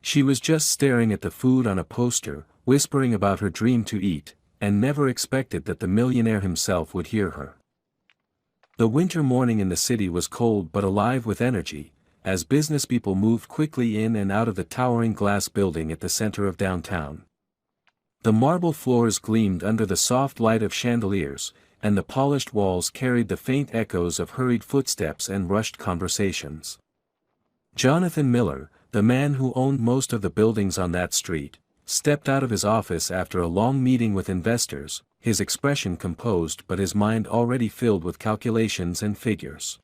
She was just staring at the food on a poster, whispering about her dream to eat, and never expected that the millionaire himself would hear her. The winter morning in the city was cold but alive with energy, as businesspeople moved quickly in and out of the towering glass building at the center of downtown. The marble floors gleamed under the soft light of chandeliers, and the polished walls carried the faint echoes of hurried footsteps and rushed conversations. Jonathan Miller, the man who owned most of the buildings on that street, stepped out of his office after a long meeting with investors, his expression composed but his mind already filled with calculations and figures.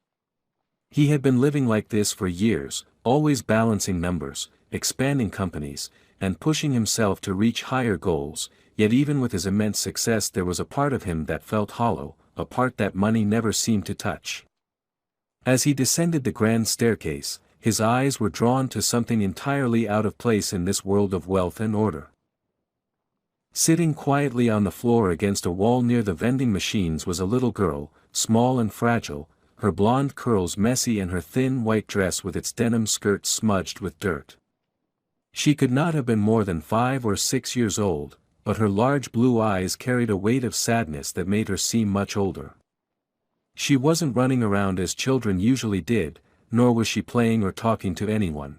He had been living like this for years, always balancing numbers, expanding companies, and pushing himself to reach higher goals, yet even with his immense success there was a part of him that felt hollow, a part that money never seemed to touch. As he descended the grand staircase, his eyes were drawn to something entirely out of place in this world of wealth and order. Sitting quietly on the floor against a wall near the vending machines was a little girl, small and fragile, her blonde curls messy and her thin white dress with its denim skirt smudged with dirt. She could not have been more than 5 or 6 years old, but her large blue eyes carried a weight of sadness that made her seem much older. She wasn't running around as children usually did, nor was she playing or talking to anyone.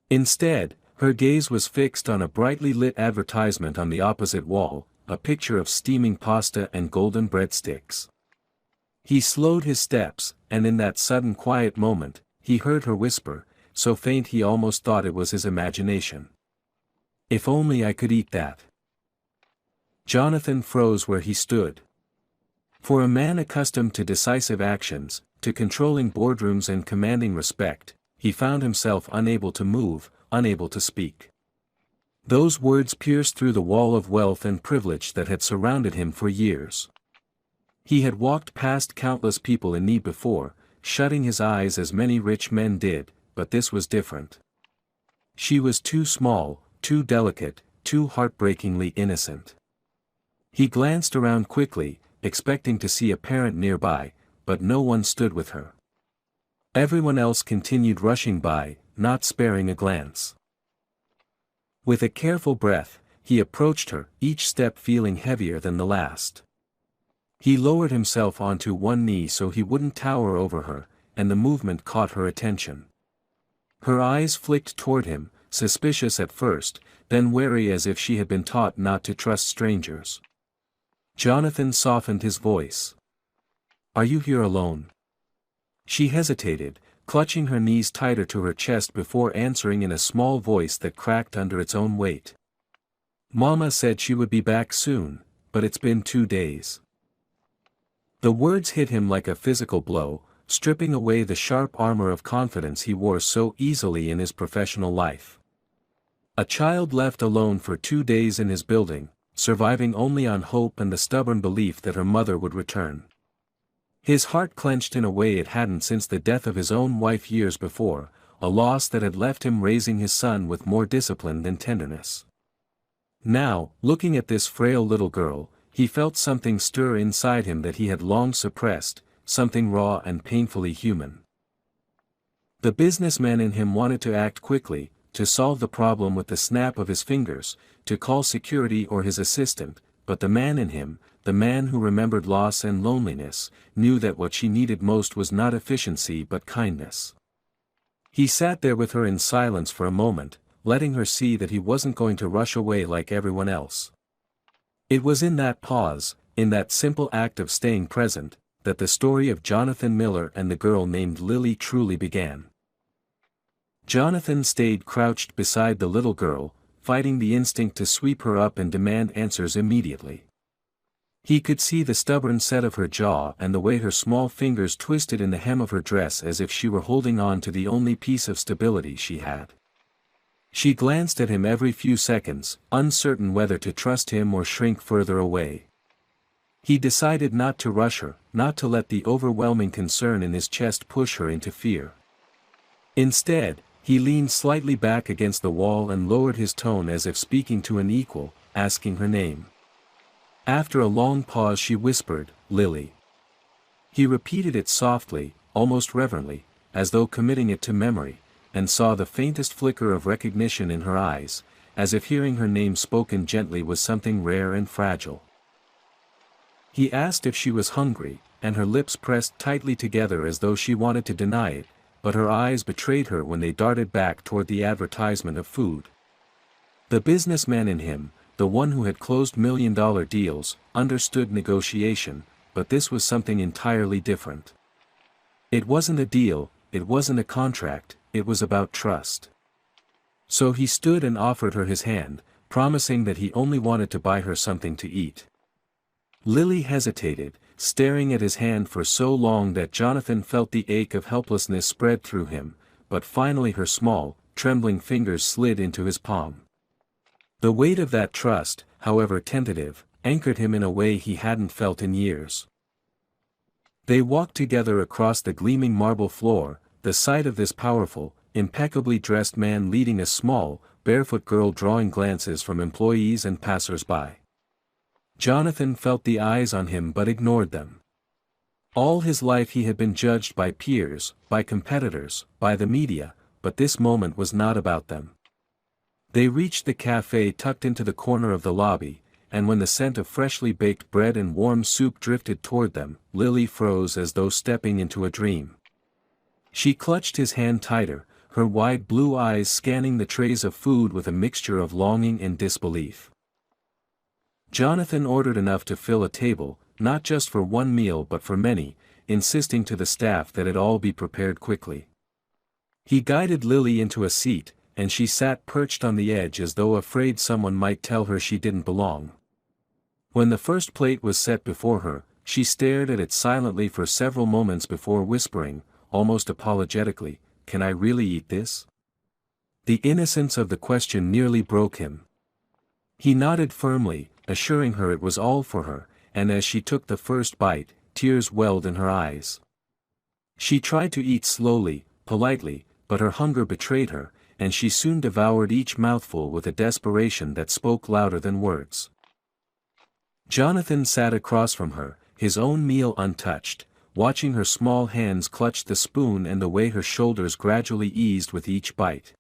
Instead, her gaze was fixed on a brightly lit advertisement on the opposite wall, a picture of steaming pasta and golden breadsticks. He slowed his steps, and in that sudden quiet moment, he heard her whisper, so faint he almost thought it was his imagination. "If only I could eat that." Jonathan froze where he stood. For a man accustomed to decisive actions, to controlling boardrooms and commanding respect, he found himself unable to move, unable to speak. Those words pierced through the wall of wealth and privilege that had surrounded him for years. He had walked past countless people in need before, shutting his eyes as many rich men did, but this was different. She was too small, too delicate, too heartbreakingly innocent. He glanced around quickly, expecting to see a parent nearby, but no one stood with her. Everyone else continued rushing by, not sparing a glance. With a careful breath, he approached her, each step feeling heavier than the last. He lowered himself onto one knee so he wouldn't tower over her, and the movement caught her attention. Her eyes flicked toward him, suspicious at first, then wary as if she had been taught not to trust strangers. Jonathan softened his voice. "Are you here alone?" She hesitated, clutching her knees tighter to her chest before answering in a small voice that cracked under its own weight. "Mama said she would be back soon, but it's been 2 days." The words hit him like a physical blow, stripping away the sharp armor of confidence he wore so easily in his professional life. A child left alone for 2 days in his building, surviving only on hope and the stubborn belief that her mother would return. His heart clenched in a way it hadn't since the death of his own wife years before, a loss that had left him raising his son with more discipline than tenderness. Now, looking at this frail little girl, he felt something stir inside him that he had long suppressed, something raw and painfully human. The businessman in him wanted to act quickly, to solve the problem with the snap of his fingers, to call security or his assistant, but the man in him, the man who remembered loss and loneliness, knew that what she needed most was not efficiency but kindness. He sat there with her in silence for a moment, letting her see that he wasn't going to rush away like everyone else. It was in that pause, in that simple act of staying present, that the story of Jonathan Miller and the girl named Lily truly began. Jonathan stayed crouched beside the little girl, fighting the instinct to sweep her up and demand answers immediately. He could see the stubborn set of her jaw and the way her small fingers twisted in the hem of her dress as if she were holding on to the only piece of stability she had. She glanced at him every few seconds, uncertain whether to trust him or shrink further away. He decided not to rush her, not to let the overwhelming concern in his chest push her into fear. Instead, he leaned slightly back against the wall and lowered his tone as if speaking to an equal, asking her name. After a long pause she whispered, "Lily." He repeated it softly, almost reverently, as though committing it to memory, and saw the faintest flicker of recognition in her eyes, as if hearing her name spoken gently was something rare and fragile. He asked if she was hungry, and her lips pressed tightly together as though she wanted to deny it, but her eyes betrayed her when they darted back toward the advertisement of food. The businessman in him, the one who had closed million-dollar deals, understood negotiation, but this was something entirely different. It wasn't a deal, it wasn't a contract, it was about trust. So he stood and offered her his hand, promising that he only wanted to buy her something to eat. Lily hesitated, staring at his hand for so long that Jonathan felt the ache of helplessness spread through him, but finally her small, trembling fingers slid into his palm. The weight of that trust, however tentative, anchored him in a way he hadn't felt in years. They walked together across the gleaming marble floor, the sight of this powerful, impeccably dressed man leading a small, barefoot girl drawing glances from employees and passers-by. Jonathan felt the eyes on him but ignored them. All his life he had been judged by peers, by competitors, by the media, but this moment was not about them. They reached the cafe tucked into the corner of the lobby, and when the scent of freshly baked bread and warm soup drifted toward them, Lily froze as though stepping into a dream. She clutched his hand tighter, her wide blue eyes scanning the trays of food with a mixture of longing and disbelief. Jonathan ordered enough to fill a table, not just for one meal but for many, insisting to the staff that it all be prepared quickly. He guided Lily into a seat, and she sat perched on the edge as though afraid someone might tell her she didn't belong. When the first plate was set before her, she stared at it silently for several moments before whispering, almost apologetically, "Can I really eat this?" The innocence of the question nearly broke him. He nodded firmly, assuring her it was all for her, and as she took the first bite, tears welled in her eyes. She tried to eat slowly, politely, but her hunger betrayed her, and she soon devoured each mouthful with a desperation that spoke louder than words. Jonathan sat across from her, his own meal untouched, watching her small hands clutch the spoon and the way her shoulders gradually eased with each bite.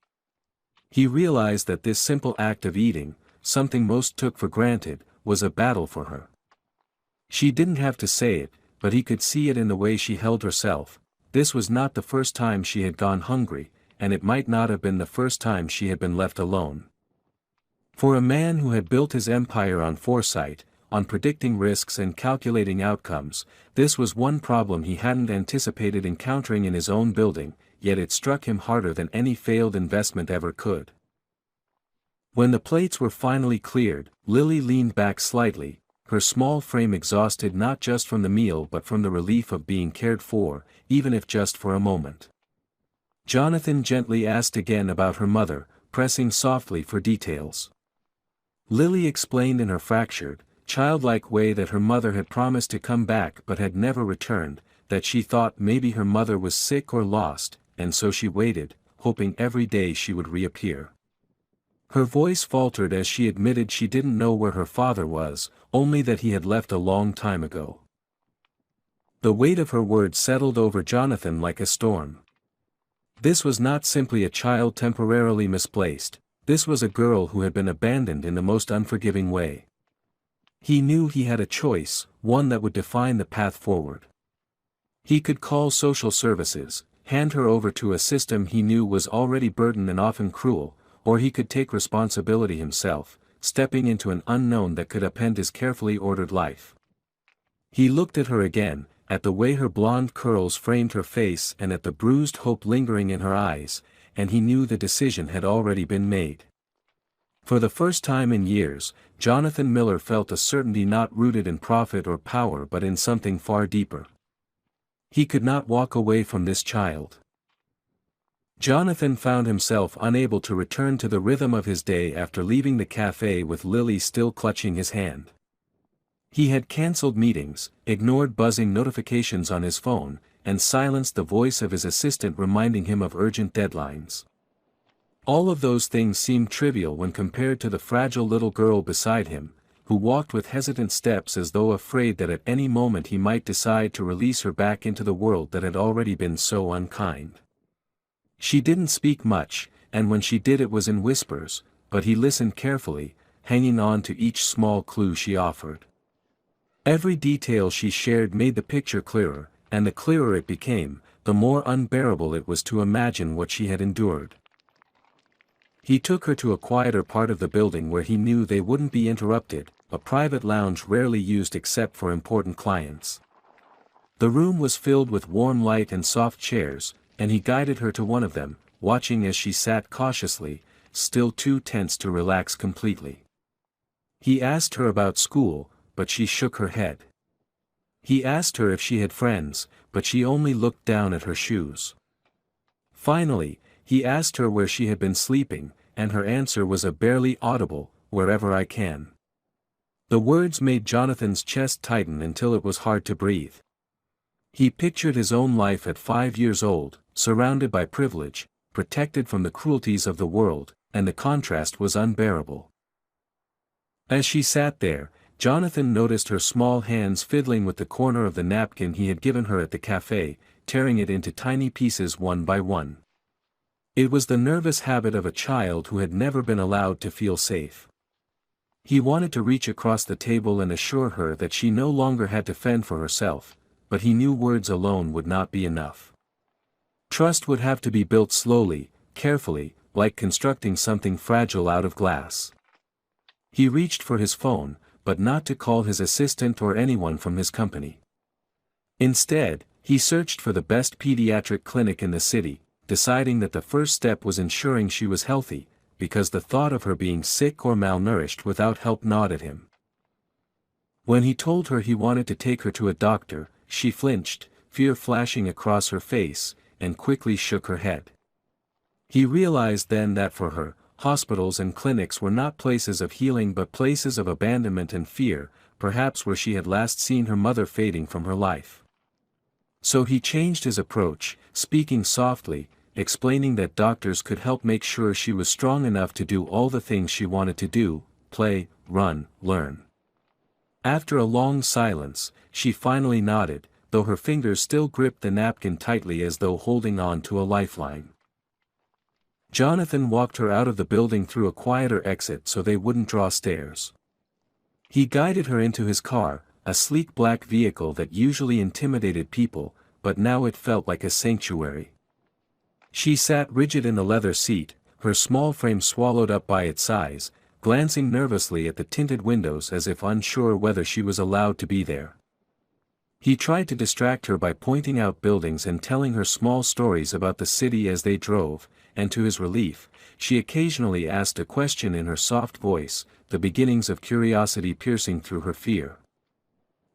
He realized that this simple act of eating, something most took for granted, was a battle for her. She didn't have to say it, but he could see it in the way she held herself. This was not the first time she had gone hungry, and it might not have been the first time she had been left alone. For a man who had built his empire on foresight, on predicting risks and calculating outcomes, this was one problem he hadn't anticipated encountering in his own building, yet it struck him harder than any failed investment ever could. When the plates were finally cleared, Lily leaned back slightly, her small frame exhausted not just from the meal but from the relief of being cared for, even if just for a moment. Jonathan gently asked again about her mother, pressing softly for details. Lily explained in her fractured, childlike way that her mother had promised to come back but had never returned, that she thought maybe her mother was sick or lost, and so she waited, hoping every day she would reappear. Her voice faltered as she admitted she didn't know where her father was, only that he had left a long time ago. The weight of her words settled over Jonathan like a storm. This was not simply a child temporarily misplaced, this was a girl who had been abandoned in the most unforgiving way. He knew he had a choice, one that would define the path forward. He could call social services, hand her over to a system he knew was already burdened and often cruel, or he could take responsibility himself, stepping into an unknown that could upend his carefully ordered life. He looked at her again, at the way her blonde curls framed her face and at the bruised hope lingering in her eyes, and he knew the decision had already been made. For the first time in years, Jonathan Miller felt a certainty not rooted in profit or power but in something far deeper. He could not walk away from this child. Jonathan found himself unable to return to the rhythm of his day after leaving the cafe with Lily still clutching his hand. He had cancelled meetings, ignored buzzing notifications on his phone, and silenced the voice of his assistant reminding him of urgent deadlines. All of those things seemed trivial when compared to the fragile little girl beside him, who walked with hesitant steps as though afraid that at any moment he might decide to release her back into the world that had already been so unkind. She didn't speak much, and when she did it was in whispers, but he listened carefully, hanging on to each small clue she offered. Every detail she shared made the picture clearer, and the clearer it became, the more unbearable it was to imagine what she had endured. He took her to a quieter part of the building where he knew they wouldn't be interrupted, a private lounge rarely used except for important clients. The room was filled with warm light and soft chairs, and he guided her to one of them, watching as she sat cautiously, still too tense to relax completely. He asked her about school, but she shook her head. He asked her if she had friends, but she only looked down at her shoes. Finally, he asked her where she had been sleeping, and her answer was a barely audible, "Wherever I can." The words made Jonathan's chest tighten until it was hard to breathe. He pictured his own life at 5 years old, surrounded by privilege, protected from the cruelties of the world, and the contrast was unbearable. As she sat there, Jonathan noticed her small hands fiddling with the corner of the napkin he had given her at the cafe, tearing it into tiny pieces one by one. It was the nervous habit of a child who had never been allowed to feel safe. He wanted to reach across the table and assure her that she no longer had to fend for herself, but he knew words alone would not be enough. Trust would have to be built slowly, carefully, like constructing something fragile out of glass. He reached for his phone, but not to call his assistant or anyone from his company. Instead, he searched for the best pediatric clinic in the city, deciding that the first step was ensuring she was healthy, because the thought of her being sick or malnourished without help gnawed at him. When he told her he wanted to take her to a doctor, she flinched, fear flashing across her face, and quickly shook her head. He realized then that for her, hospitals and clinics were not places of healing but places of abandonment and fear, perhaps where she had last seen her mother fading from her life. So he changed his approach, speaking softly, explaining that doctors could help make sure she was strong enough to do all the things she wanted to do: play, run, learn. After a long silence, she finally nodded, though her fingers still gripped the napkin tightly as though holding on to a lifeline. Jonathan walked her out of the building through a quieter exit so they wouldn't draw stares. He guided her into his car, a sleek black vehicle that usually intimidated people, but now it felt like a sanctuary. She sat rigid in the leather seat, her small frame swallowed up by its size, glancing nervously at the tinted windows as if unsure whether she was allowed to be there. He tried to distract her by pointing out buildings and telling her small stories about the city as they drove, and to his relief, she occasionally asked a question in her soft voice, the beginnings of curiosity piercing through her fear.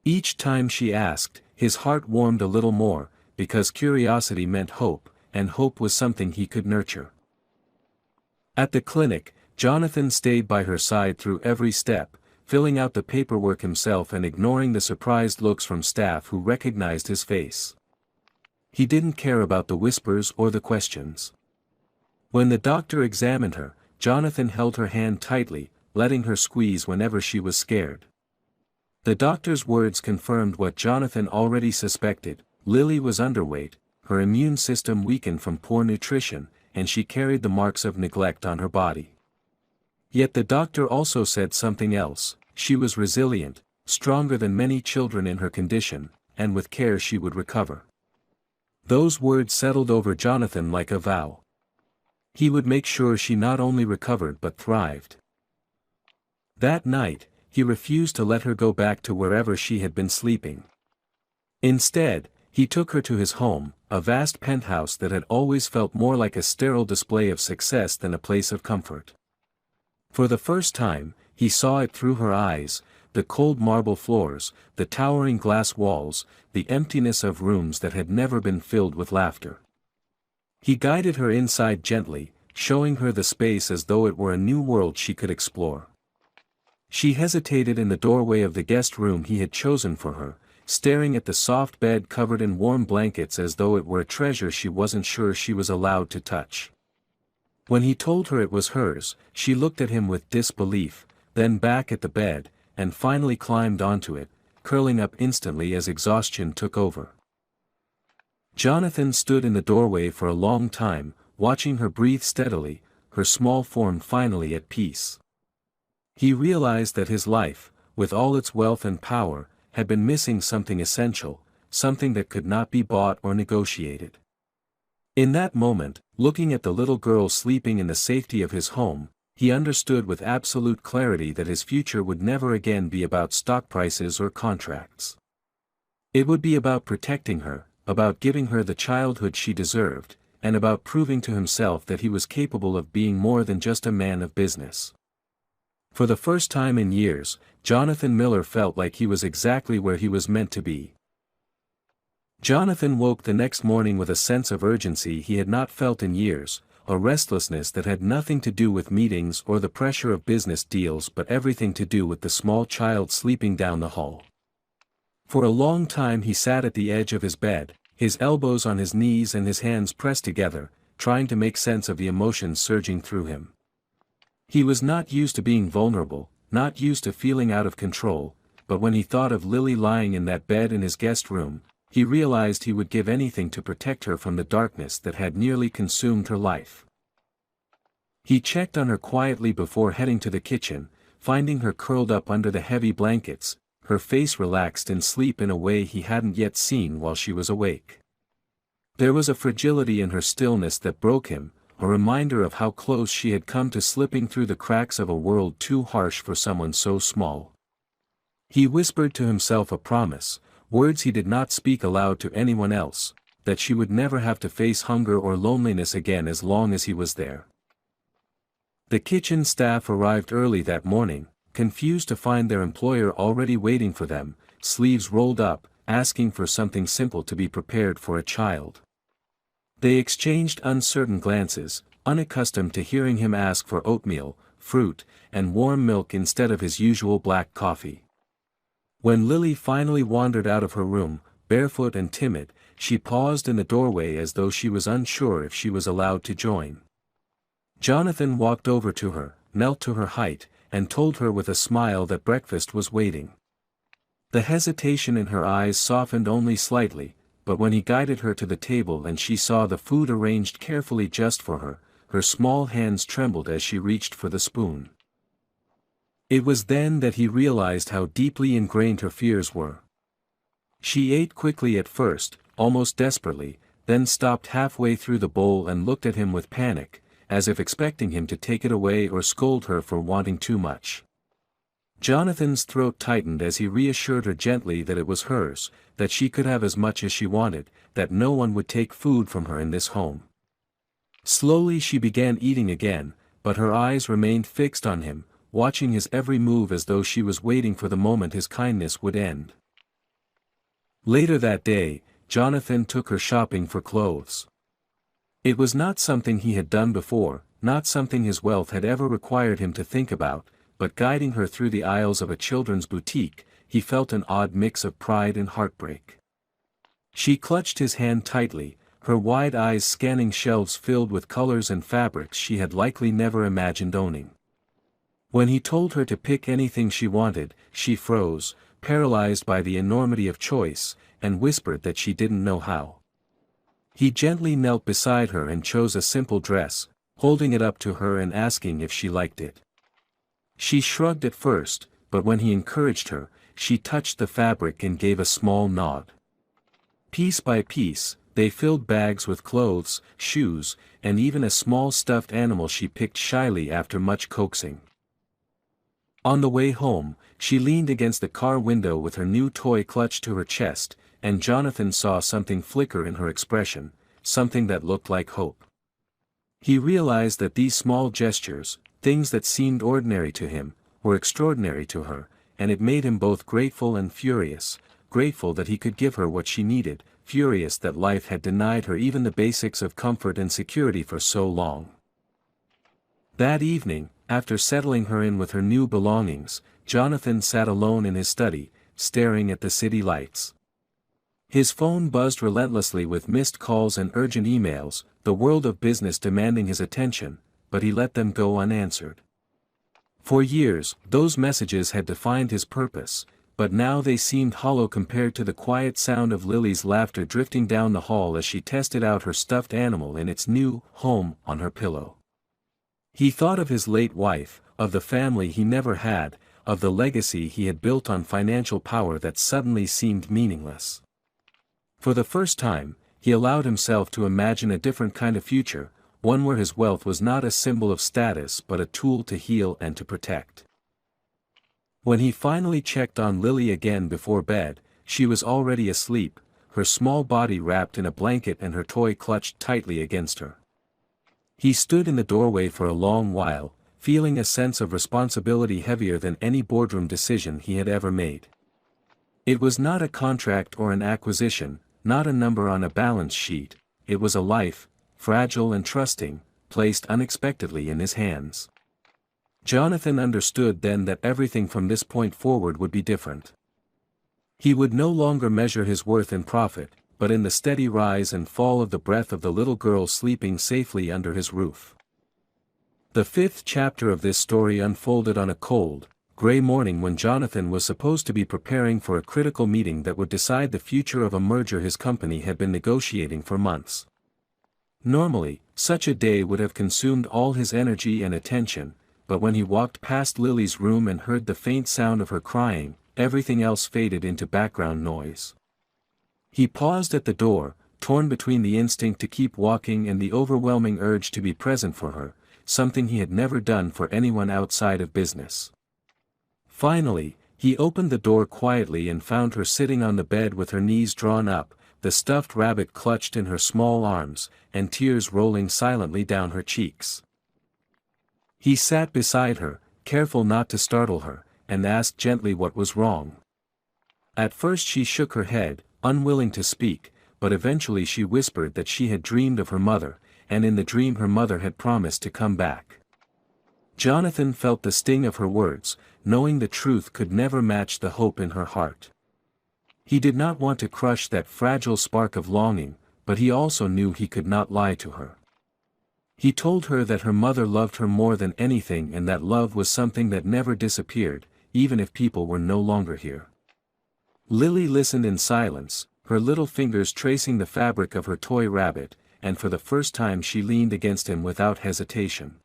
Each time she asked, his heart warmed a little more, because curiosity meant hope, and hope was something he could nurture. At the clinic, Jonathan stayed by her side through every step, filling out the paperwork himself and ignoring the surprised looks from staff who recognized his face. He didn't care about the whispers or the questions. When the doctor examined her, Jonathan held her hand tightly, letting her squeeze whenever she was scared. The doctor's words confirmed what Jonathan already suspected: Lily was underweight, her immune system weakened from poor nutrition, and she carried the marks of neglect on her body. Yet the doctor also said something else: she was resilient, stronger than many children in her condition, and with care she would recover. Those words settled over Jonathan like a vow. He would make sure she not only recovered but thrived. That night, he refused to let her go back to wherever she had been sleeping. Instead, he took her to his home, a vast penthouse that had always felt more like a sterile display of success than a place of comfort. For the first time, he saw it through her eyes: the cold marble floors, the towering glass walls, the emptiness of rooms that had never been filled with laughter. He guided her inside gently, showing her the space as though it were a new world she could explore. She hesitated in the doorway of the guest room he had chosen for her, staring at the soft bed covered in warm blankets as though it were a treasure she wasn't sure she was allowed to touch. When he told her it was hers, she looked at him with disbelief, then back at the bed, and finally climbed onto it, curling up instantly as exhaustion took over. Jonathan stood in the doorway for a long time, watching her breathe steadily, her small form finally at peace. He realized that his life, with all its wealth and power, had been missing something essential, something that could not be bought or negotiated. In that moment, looking at the little girl sleeping in the safety of his home, he understood with absolute clarity that his future would never again be about stock prices or contracts. It would be about protecting her, about giving her the childhood she deserved, and about proving to himself that he was capable of being more than just a man of business. For the first time in years, Jonathan Miller felt like he was exactly where he was meant to be. Jonathan woke the next morning with a sense of urgency he had not felt in years, a restlessness that had nothing to do with meetings or the pressure of business deals but everything to do with the small child sleeping down the hall. For a long time he sat at the edge of his bed, his elbows on his knees and his hands pressed together, trying to make sense of the emotions surging through him. He was not used to being vulnerable, not used to feeling out of control, but when he thought of Lily lying in that bed in his guest room, he realized he would give anything to protect her from the darkness that had nearly consumed her life. He checked on her quietly before heading to the kitchen, finding her curled up under the heavy blankets, her face relaxed in sleep in a way he hadn't yet seen while she was awake. There was a fragility in her stillness that broke him, a reminder of how close she had come to slipping through the cracks of a world too harsh for someone so small. He whispered to himself a promise, words he did not speak aloud to anyone else, that she would never have to face hunger or loneliness again as long as he was there. The kitchen staff arrived early that morning, confused to find their employer already waiting for them, sleeves rolled up, asking for something simple to be prepared for a child. They exchanged uncertain glances, unaccustomed to hearing him ask for oatmeal, fruit, and warm milk instead of his usual black coffee. When Lily finally wandered out of her room, barefoot and timid, she paused in the doorway as though she was unsure if she was allowed to join. Jonathan walked over to her, knelt to her height, and told her with a smile that breakfast was waiting. The hesitation in her eyes softened only slightly, but when he guided her to the table and she saw the food arranged carefully just for her, her small hands trembled as she reached for the spoon. It was then that he realized how deeply ingrained her fears were. She ate quickly at first, almost desperately, then stopped halfway through the bowl and looked at him with panic, as if expecting him to take it away or scold her for wanting too much. Jonathan's throat tightened as he reassured her gently that it was hers, that she could have as much as she wanted, that no one would take food from her in this home. Slowly she began eating again, but her eyes remained fixed on him, watching his every move as though she was waiting for the moment his kindness would end. Later that day, Jonathan took her shopping for clothes. It was not something he had done before, not something his wealth had ever required him to think about, but guiding her through the aisles of a children's boutique, he felt an odd mix of pride and heartbreak. She clutched his hand tightly, her wide eyes scanning shelves filled with colors and fabrics she had likely never imagined owning. When he told her to pick anything she wanted, she froze, paralyzed by the enormity of choice, and whispered that she didn't know how. He gently knelt beside her and chose a simple dress, holding it up to her and asking if she liked it. She shrugged at first, but when he encouraged her, she touched the fabric and gave a small nod. Piece by piece, they filled bags with clothes, shoes, and even a small stuffed animal she picked shyly after much coaxing. On the way home, she leaned against the car window with her new toy clutched to her chest, and Jonathan saw something flicker in her expression, something that looked like hope. He realized that these small gestures, things that seemed ordinary to him, were extraordinary to her, and it made him both grateful and furious, grateful that he could give her what she needed, furious that life had denied her even the basics of comfort and security for so long. That evening, after settling her in with her new belongings, Jonathan sat alone in his study, staring at the city lights. His phone buzzed relentlessly with missed calls and urgent emails, the world of business demanding his attention, but he let them go unanswered. For years, those messages had defined his purpose, but now they seemed hollow compared to the quiet sound of Lily's laughter drifting down the hall as she tested out her stuffed animal in its new home on her pillow. He thought of his late wife, of the family he never had, of the legacy he had built on financial power that suddenly seemed meaningless. For the first time, he allowed himself to imagine a different kind of future, one where his wealth was not a symbol of status but a tool to heal and to protect. When he finally checked on Lily again before bed, she was already asleep, her small body wrapped in a blanket and her toy clutched tightly against her. He stood in the doorway for a long while, feeling a sense of responsibility heavier than any boardroom decision he had ever made. It was not a contract or an acquisition, not a number on a balance sheet, it was a life, fragile and trusting, placed unexpectedly in his hands. Jonathan understood then that everything from this point forward would be different. He would no longer measure his worth in profit, but in the steady rise and fall of the breath of the little girl sleeping safely under his roof. The fifth chapter of this story unfolded on a cold, gray morning when Jonathan was supposed to be preparing for a critical meeting that would decide the future of a merger his company had been negotiating for months. Normally, such a day would have consumed all his energy and attention, but when he walked past Lily's room and heard the faint sound of her crying, everything else faded into background noise. He paused at the door, torn between the instinct to keep walking and the overwhelming urge to be present for her, something he had never done for anyone outside of business. Finally, he opened the door quietly and found her sitting on the bed with her knees drawn up, the stuffed rabbit clutched in her small arms, and tears rolling silently down her cheeks. He sat beside her, careful not to startle her, and asked gently what was wrong. At first she shook her head, unwilling to speak, but eventually she whispered that she had dreamed of her mother, and in the dream her mother had promised to come back. Jonathan felt the sting of her words, knowing the truth could never match the hope in her heart. He did not want to crush that fragile spark of longing, but he also knew he could not lie to her. He told her that her mother loved her more than anything and that love was something that never disappeared, even if people were no longer here. Lily listened in silence, her little fingers tracing the fabric of her toy rabbit, and for the first time she leaned against him without hesitation.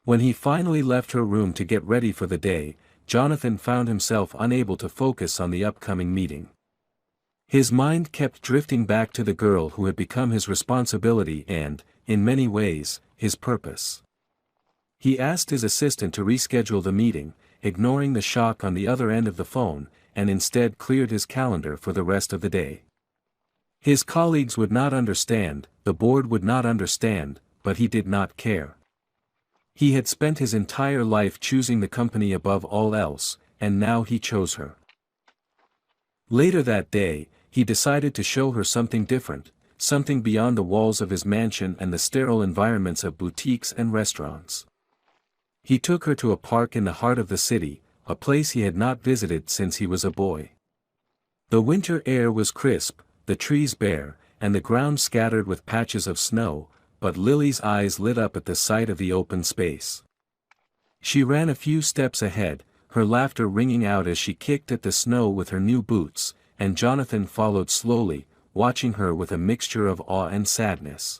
When he finally left her room to get ready for the day, Jonathan found himself unable to focus on the upcoming meeting. His mind kept drifting back to the girl who had become his responsibility and, in many ways, his purpose. He asked his assistant to reschedule the meeting, ignoring the shock on the other end of the phone, and instead cleared his calendar for the rest of the day. His colleagues would not understand, the board would not understand, but he did not care. He had spent his entire life choosing the company above all else, and now he chose her. Later that day, he decided to show her something different, something beyond the walls of his mansion and the sterile environments of boutiques and restaurants. He took her to a park in the heart of the city, a place he had not visited since he was a boy. The winter air was crisp, the trees bare, and the ground scattered with patches of snow, but Lily's eyes lit up at the sight of the open space. She ran a few steps ahead, her laughter ringing out as she kicked at the snow with her new boots, and Jonathan followed slowly, watching her with a mixture of awe and sadness.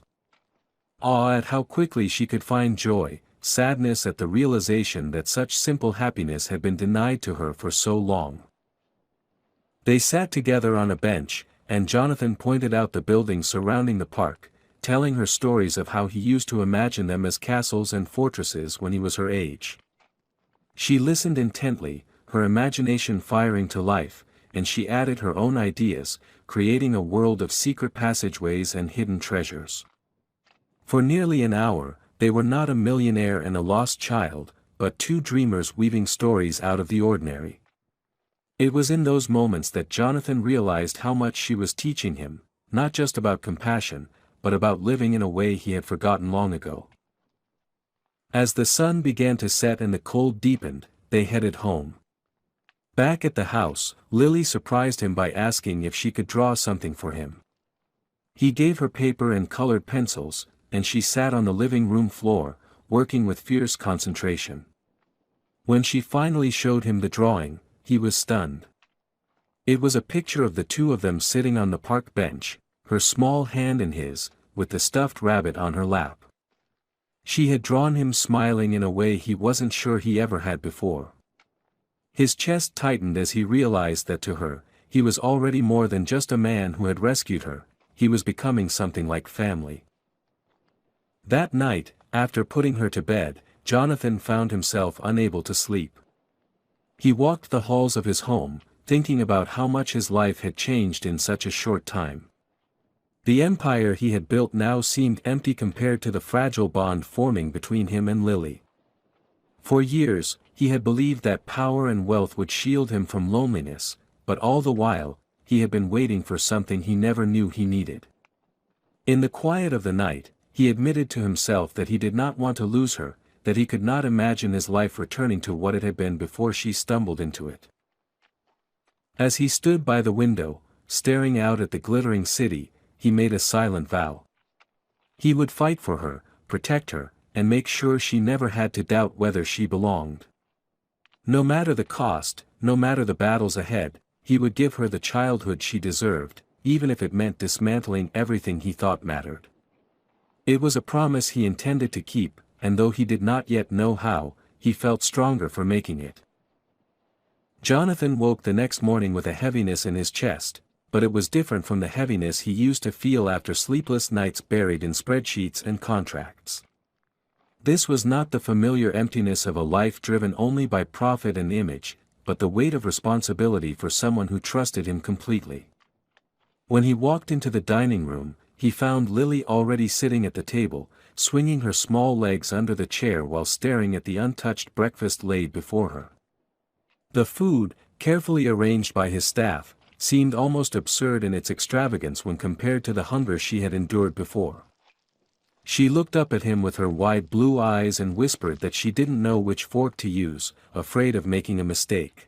Awe at how quickly she could find joy, sadness at the realization that such simple happiness had been denied to her for so long. They sat together on a bench, and Jonathan pointed out the buildings surrounding the park, telling her stories of how he used to imagine them as castles and fortresses when he was her age. She listened intently, her imagination firing to life, and she added her own ideas, creating a world of secret passageways and hidden treasures. For nearly an hour, they were not a millionaire and a lost child, but two dreamers weaving stories out of the ordinary. It was in those moments that Jonathan realized how much she was teaching him, not just about compassion, but about living in a way he had forgotten long ago. As the sun began to set and the cold deepened, they headed home. Back at the house, Lily surprised him by asking if she could draw something for him. He gave her paper and colored pencils, and she sat on the living room floor, working with fierce concentration. When she finally showed him the drawing, he was stunned. It was a picture of the two of them sitting on the park bench, her small hand in his, with the stuffed rabbit on her lap. She had drawn him smiling in a way he wasn't sure he ever had before. His chest tightened as he realized that to her, he was already more than just a man who had rescued her, he was becoming something like family. That night, after putting her to bed, Jonathan found himself unable to sleep. He walked the halls of his home, thinking about how much his life had changed in such a short time. The empire he had built now seemed empty compared to the fragile bond forming between him and Lily. For years, he had believed that power and wealth would shield him from loneliness, but all the while, he had been waiting for something he never knew he needed. In the quiet of the night, he admitted to himself that he did not want to lose her, that he could not imagine his life returning to what it had been before she stumbled into it. As he stood by the window, staring out at the glittering city, he made a silent vow. He would fight for her, protect her, and make sure she never had to doubt whether she belonged. No matter the cost, no matter the battles ahead, he would give her the childhood she deserved, even if it meant dismantling everything he thought mattered. It was a promise he intended to keep, and though he did not yet know how, he felt stronger for making it. Jonathan woke the next morning with a heaviness in his chest, but it was different from the heaviness he used to feel after sleepless nights buried in spreadsheets and contracts. This was not the familiar emptiness of a life driven only by profit and image, but the weight of responsibility for someone who trusted him completely. When he walked into the dining room, he found Lily already sitting at the table, swinging her small legs under the chair while staring at the untouched breakfast laid before her. The food, carefully arranged by his staff, seemed almost absurd in its extravagance when compared to the hunger she had endured before. She looked up at him with her wide blue eyes and whispered that she didn't know which fork to use, afraid of making a mistake.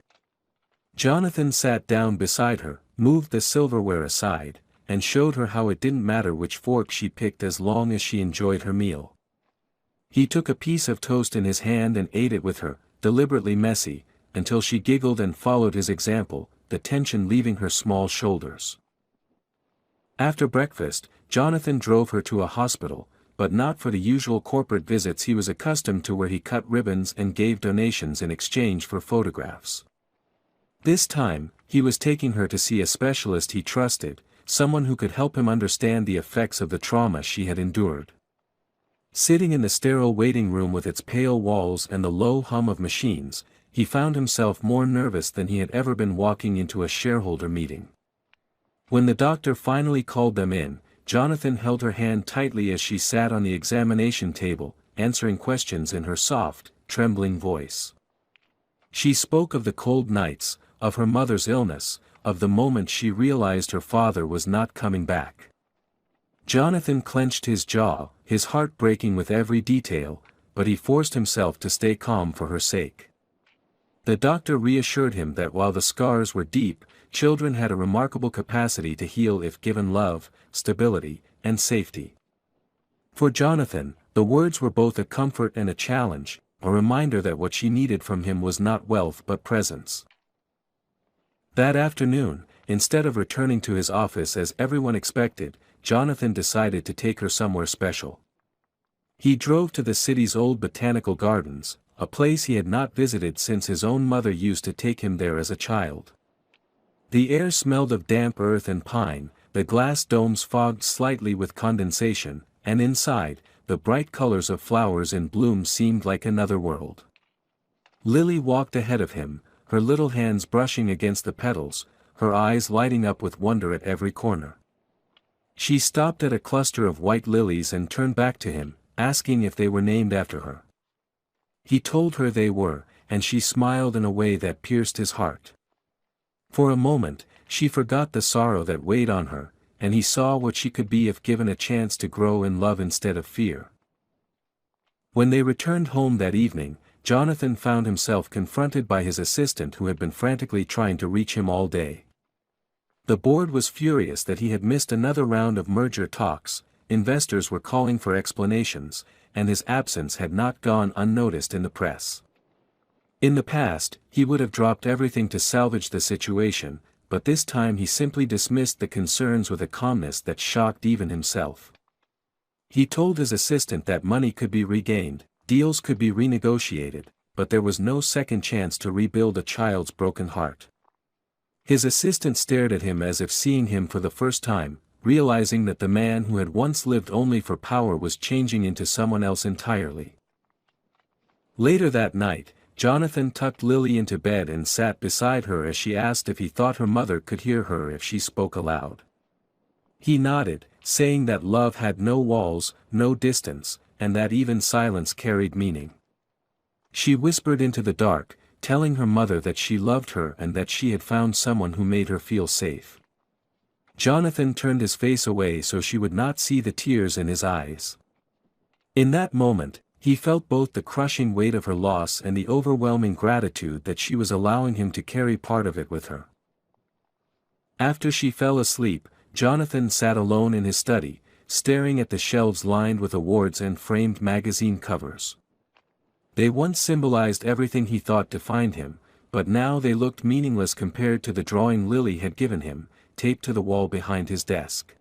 Jonathan sat down beside her, moved the silverware aside, and showed her how it didn't matter which fork she picked as long as she enjoyed her meal. He took a piece of toast in his hand and ate it with her, deliberately messy, until she giggled and followed his example, the tension leaving her small shoulders. After breakfast, Jonathan drove her to a hospital, but not for the usual corporate visits he was accustomed to where he cut ribbons and gave donations in exchange for photographs. This time, he was taking her to see a specialist he trusted, someone who could help him understand the effects of the trauma she had endured. Sitting in the sterile waiting room with its pale walls and the low hum of machines, he found himself more nervous than he had ever been walking into a shareholder meeting. When the doctor finally called them in, Jonathan held her hand tightly as she sat on the examination table, answering questions in her soft, trembling voice. She spoke of the cold nights, of her mother's illness, of the moment she realized her father was not coming back. Jonathan clenched his jaw, his heart breaking with every detail, but he forced himself to stay calm for her sake. The doctor reassured him that while the scars were deep, children had a remarkable capacity to heal if given love, stability, and safety. For Jonathan, the words were both a comfort and a challenge, a reminder that what she needed from him was not wealth but presence. That afternoon, instead of returning to his office as everyone expected, Jonathan decided to take her somewhere special. He drove to the city's old botanical gardens, a place he had not visited since his own mother used to take him there as a child. The air smelled of damp earth and pine, the glass domes fogged slightly with condensation, and inside, the bright colors of flowers in bloom seemed like another world. Lily walked ahead of him, her little hands brushing against the petals, her eyes lighting up with wonder at every corner. She stopped at a cluster of white lilies and turned back to him, asking if they were named after her. He told her they were, and she smiled in a way that pierced his heart. For a moment, she forgot the sorrow that weighed on her, and he saw what she could be if given a chance to grow in love instead of fear. When they returned home that evening, Jonathan found himself confronted by his assistant who had been frantically trying to reach him all day. The board was furious that he had missed another round of merger talks, investors were calling for explanations, and his absence had not gone unnoticed in the press. In the past, he would have dropped everything to salvage the situation, but this time he simply dismissed the concerns with a calmness that shocked even himself. He told his assistant that money could be regained, deals could be renegotiated, but there was no second chance to rebuild a child's broken heart. His assistant stared at him as if seeing him for the first time, realizing that the man who had once lived only for power was changing into someone else entirely. Later that night, Jonathan tucked Lily into bed and sat beside her as she asked if he thought her mother could hear her if she spoke aloud. He nodded, saying that love had no walls, no distance, and that even silence carried meaning. She whispered into the dark, telling her mother that she loved her and that she had found someone who made her feel safe. Jonathan turned his face away so she would not see the tears in his eyes. In that moment, he felt both the crushing weight of her loss and the overwhelming gratitude that she was allowing him to carry part of it with her. After she fell asleep, Jonathan sat alone in his study, staring at the shelves lined with awards and framed magazine covers. They once symbolized everything he thought defined him, but now they looked meaningless compared to the drawing Lily had given him, taped to the wall behind his desk.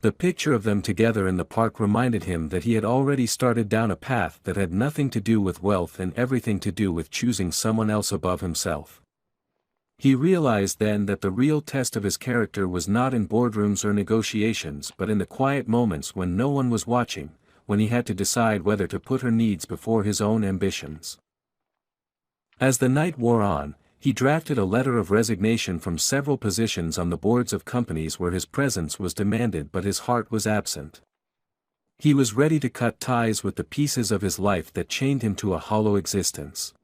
The picture of them together in the park reminded him that he had already started down a path that had nothing to do with wealth and everything to do with choosing someone else above himself. He realized then that the real test of his character was not in boardrooms or negotiations but in the quiet moments when no one was watching, when he had to decide whether to put her needs before his own ambitions. As the night wore on, he drafted a letter of resignation from several positions on the boards of companies where his presence was demanded but his heart was absent. He was ready to cut ties with the pieces of his life that chained him to a hollow existence.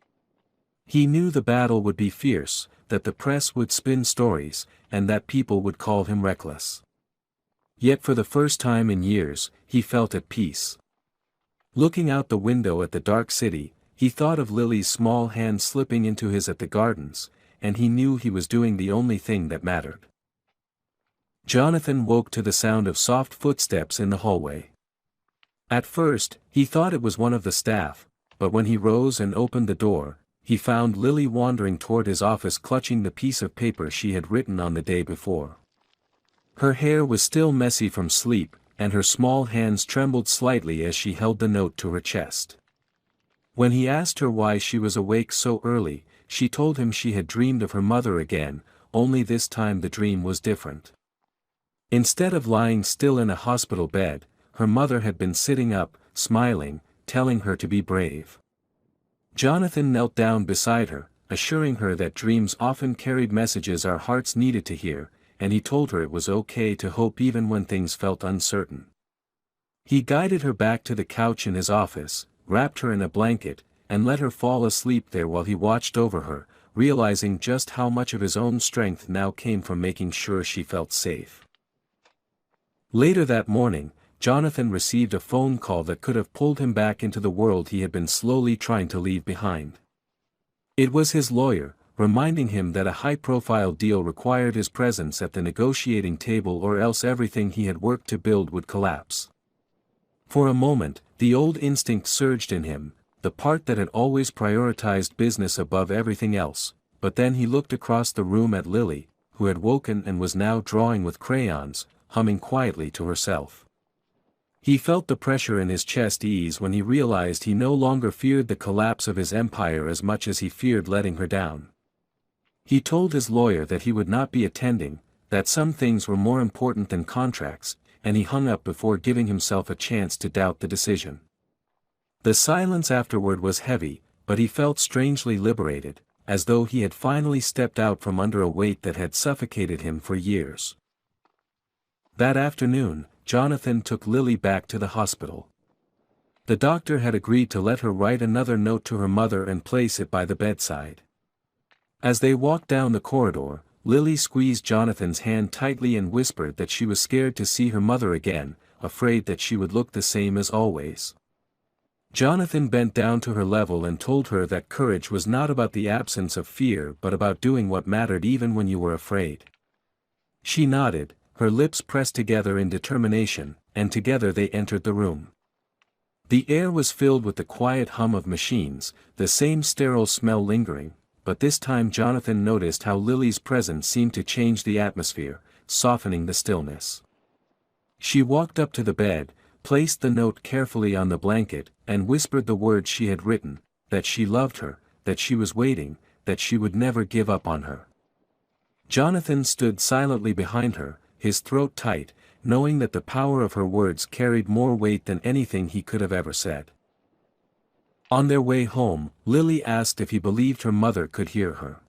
He knew the battle would be fierce, that the press would spin stories, and that people would call him reckless. Yet for the first time in years, he felt at peace. Looking out the window at the dark city, he thought of Lily's small hand slipping into his at the gardens, and he knew he was doing the only thing that mattered. Jonathan woke to the sound of soft footsteps in the hallway. At first, he thought it was one of the staff, but when he rose and opened the door, he found Lily wandering toward his office clutching the piece of paper she had written on the day before. Her hair was still messy from sleep, and her small hands trembled slightly as she held the note to her chest. When he asked her why she was awake so early, she told him she had dreamed of her mother again, only this time the dream was different. Instead of lying still in a hospital bed, her mother had been sitting up, smiling, telling her to be brave. Jonathan knelt down beside her, assuring her that dreams often carried messages our hearts needed to hear, and he told her it was okay to hope even when things felt uncertain. He guided her back to the couch in his office, wrapped her in a blanket, and let her fall asleep there while he watched over her, realizing just how much of his own strength now came from making sure she felt safe. Later that morning, Jonathan received a phone call that could have pulled him back into the world he had been slowly trying to leave behind. It was his lawyer, reminding him that a high-profile deal required his presence at the negotiating table or else everything he had worked to build would collapse. For a moment, the old instinct surged in him, the part that had always prioritized business above everything else, but then he looked across the room at Lily, who had woken and was now drawing with crayons, humming quietly to herself. He felt the pressure in his chest ease when he realized he no longer feared the collapse of his empire as much as he feared letting her down. He told his lawyer that he would not be attending, that some things were more important than contracts, and he hung up before giving himself a chance to doubt the decision. The silence afterward was heavy, but he felt strangely liberated, as though he had finally stepped out from under a weight that had suffocated him for years. That afternoon, Jonathan took Lily back to the hospital. The doctor had agreed to let her write another note to her mother and place it by the bedside. As they walked down the corridor, Lily squeezed Jonathan's hand tightly and whispered that she was scared to see her mother again, afraid that she would look the same as always. Jonathan bent down to her level and told her that courage was not about the absence of fear but about doing what mattered even when you were afraid. She nodded, her lips pressed together in determination, and together they entered the room. The air was filled with the quiet hum of machines, the same sterile smell lingering, but this time Jonathan noticed how Lily's presence seemed to change the atmosphere, softening the stillness. She walked up to the bed, placed the note carefully on the blanket, and whispered the words she had written, that she loved her, that she was waiting, that she would never give up on her. Jonathan stood silently behind her, his throat tight, knowing that the power of her words carried more weight than anything he could have ever said. On their way home, Lily asked if he believed her mother could hear her.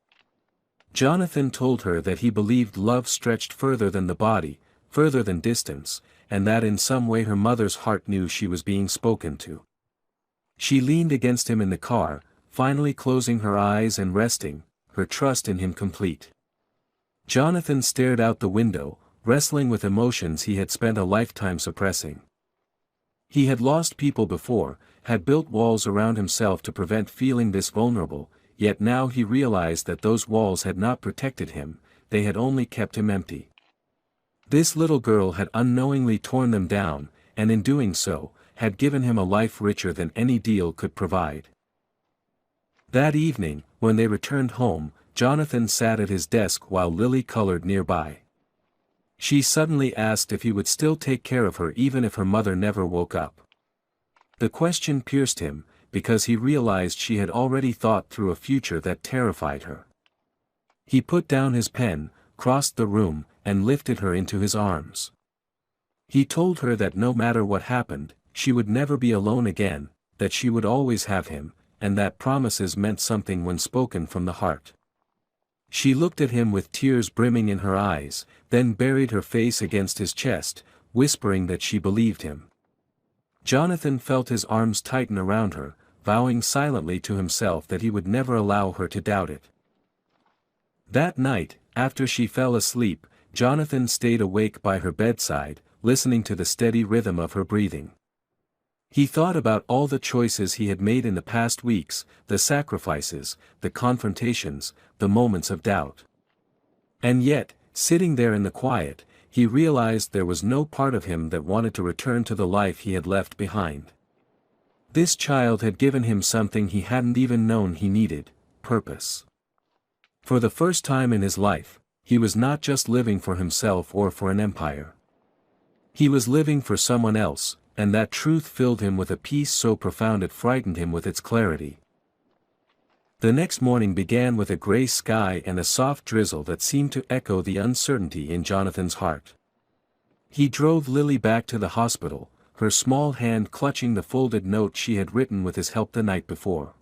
Jonathan told her that he believed love stretched further than the body, further than distance, and that in some way her mother's heart knew she was being spoken to. She leaned against him in the car, finally closing her eyes and resting, her trust in him complete. Jonathan stared out the window, wrestling with emotions he had spent a lifetime suppressing. He had lost people before, had built walls around himself to prevent feeling this vulnerable, yet now he realized that those walls had not protected him, they had only kept him empty. This little girl had unknowingly torn them down, and in doing so, had given him a life richer than any deal could provide. That evening, when they returned home, Jonathan sat at his desk while Lily colored nearby. She suddenly asked if he would still take care of her even if her mother never woke up. The question pierced him, because he realized she had already thought through a future that terrified her. He put down his pen, crossed the room, and lifted her into his arms. He told her that no matter what happened, she would never be alone again, that she would always have him, and that promises meant something when spoken from the heart. She looked at him with tears brimming in her eyes, then buried her face against his chest, whispering that she believed him. Jonathan felt his arms tighten around her, vowing silently to himself that he would never allow her to doubt it. That night, after she fell asleep, Jonathan stayed awake by her bedside, listening to the steady rhythm of her breathing. He thought about all the choices he had made in the past weeks, the sacrifices, the confrontations, the moments of doubt. And yet, sitting there in the quiet, he realized there was no part of him that wanted to return to the life he had left behind. This child had given him something he hadn't even known he needed: purpose. For the first time in his life, he was not just living for himself or for an empire. He was living for someone else, and that truth filled him with a peace so profound it frightened him with its clarity. The next morning began with a gray sky and a soft drizzle that seemed to echo the uncertainty in Jonathan's heart. He drove Lily back to the hospital, her small hand clutching the folded note she had written with his help the night before.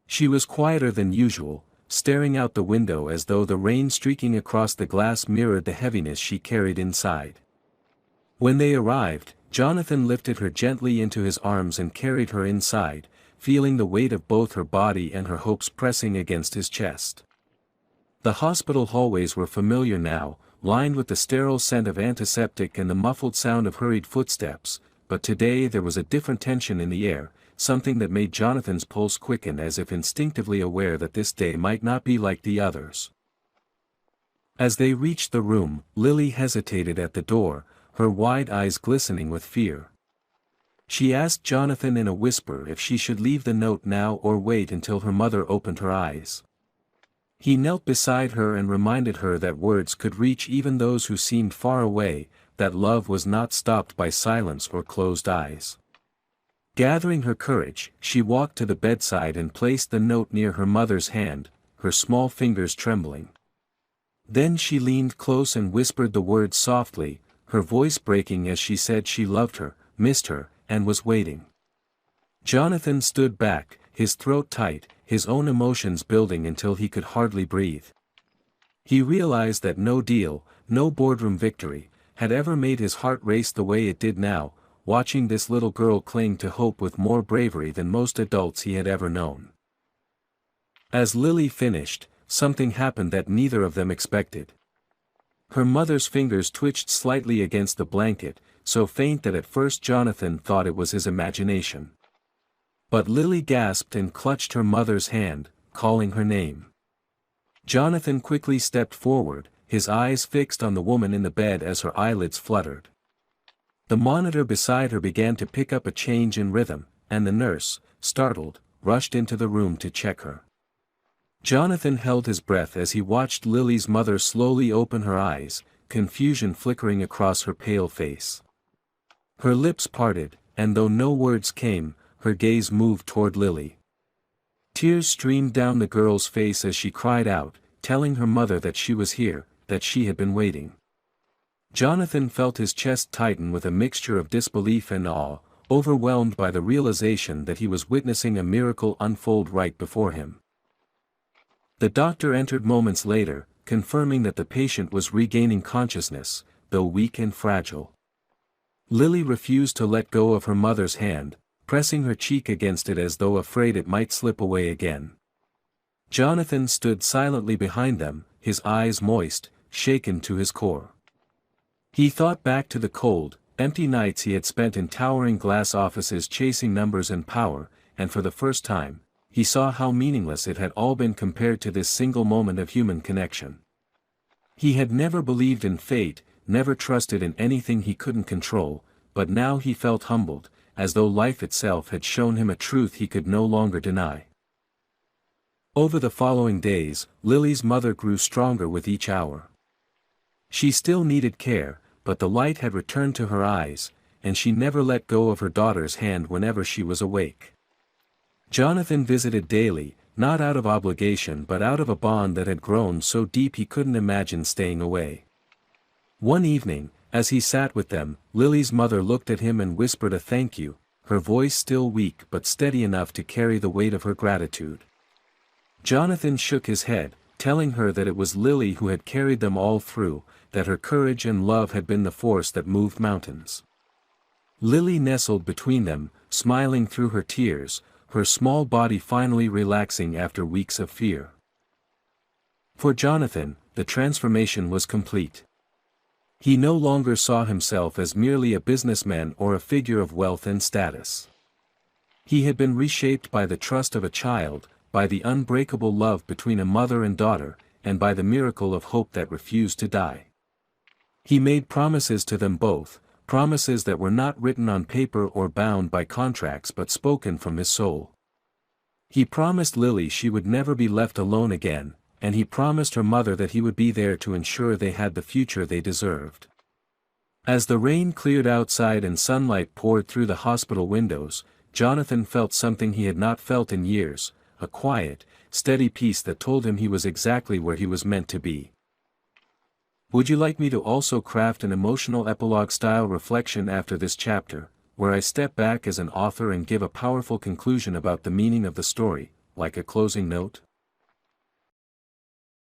She was quieter than usual, staring out the window as though the rain streaking across the glass mirrored the heaviness she carried inside. When they arrived, Jonathan lifted her gently into his arms and carried her inside, feeling the weight of both her body and her hopes pressing against his chest. The hospital hallways were familiar now, lined with the sterile scent of antiseptic and the muffled sound of hurried footsteps, but today there was a different tension in the air, something that made Jonathan's pulse quicken as if instinctively aware that this day might not be like the others. As they reached the room, Lily hesitated at the door, her wide eyes glistening with fear. She asked Jonathan in a whisper if she should leave the note now or wait until her mother opened her eyes. He knelt beside her and reminded her that words could reach even those who seemed far away, that love was not stopped by silence or closed eyes. Gathering her courage, she walked to the bedside and placed the note near her mother's hand, her small fingers trembling. Then she leaned close and whispered the words softly, her voice breaking as she said she loved her, missed her, and was waiting. Jonathan stood back, his throat tight, his own emotions building until he could hardly breathe. He realized that no deal, no boardroom victory, had ever made his heart race the way it did now, watching this little girl cling to hope with more bravery than most adults he had ever known. As Lily finished, something happened that neither of them expected. Her mother's fingers twitched slightly against the blanket, so faint that at first Jonathan thought it was his imagination. But Lily gasped and clutched her mother's hand, calling her name. Jonathan quickly stepped forward, his eyes fixed on the woman in the bed as her eyelids fluttered. The monitor beside her began to pick up a change in rhythm, and the nurse, startled, rushed into the room to check her. Jonathan held his breath as he watched Lily's mother slowly open her eyes, confusion flickering across her pale face. Her lips parted, and though no words came, her gaze moved toward Lily. Tears streamed down the girl's face as she cried out, telling her mother that she was here, that she had been waiting. Jonathan felt his chest tighten with a mixture of disbelief and awe, overwhelmed by the realization that he was witnessing a miracle unfold right before him. The doctor entered moments later, confirming that the patient was regaining consciousness, though weak and fragile. Lily refused to let go of her mother's hand, pressing her cheek against it as though afraid it might slip away again. Jonathan stood silently behind them, his eyes moist, shaken to his core. He thought back to the cold, empty nights he had spent in towering glass offices chasing numbers and power, and for the first time, he saw how meaningless it had all been compared to this single moment of human connection. He had never believed in fate, never trusted in anything he couldn't control, but now he felt humbled, as though life itself had shown him a truth he could no longer deny. Over the following days, Lily's mother grew stronger with each hour. She still needed care, but the light had returned to her eyes, and she never let go of her daughter's hand whenever she was awake. Jonathan visited daily, not out of obligation but out of a bond that had grown so deep he couldn't imagine staying away. One evening, as he sat with them, Lily's mother looked at him and whispered a thank you, her voice still weak but steady enough to carry the weight of her gratitude. Jonathan shook his head, telling her that it was Lily who had carried them all through, that her courage and love had been the force that moved mountains. Lily nestled between them, smiling through her tears, her small body finally relaxing after weeks of fear. For Jonathan, the transformation was complete. He no longer saw himself as merely a businessman or a figure of wealth and status. He had been reshaped by the trust of a child, by the unbreakable love between a mother and daughter, and by the miracle of hope that refused to die. He made promises to them both, promises that were not written on paper or bound by contracts but spoken from his soul. He promised Lily she would never be left alone again, and he promised her mother that he would be there to ensure they had the future they deserved. As the rain cleared outside and sunlight poured through the hospital windows, Jonathan felt something he had not felt in years, a quiet, steady peace that told him he was exactly where he was meant to be. Would you like me to also craft an emotional epilogue-style reflection after this chapter, where I step back as an author and give a powerful conclusion about the meaning of the story, like a closing note?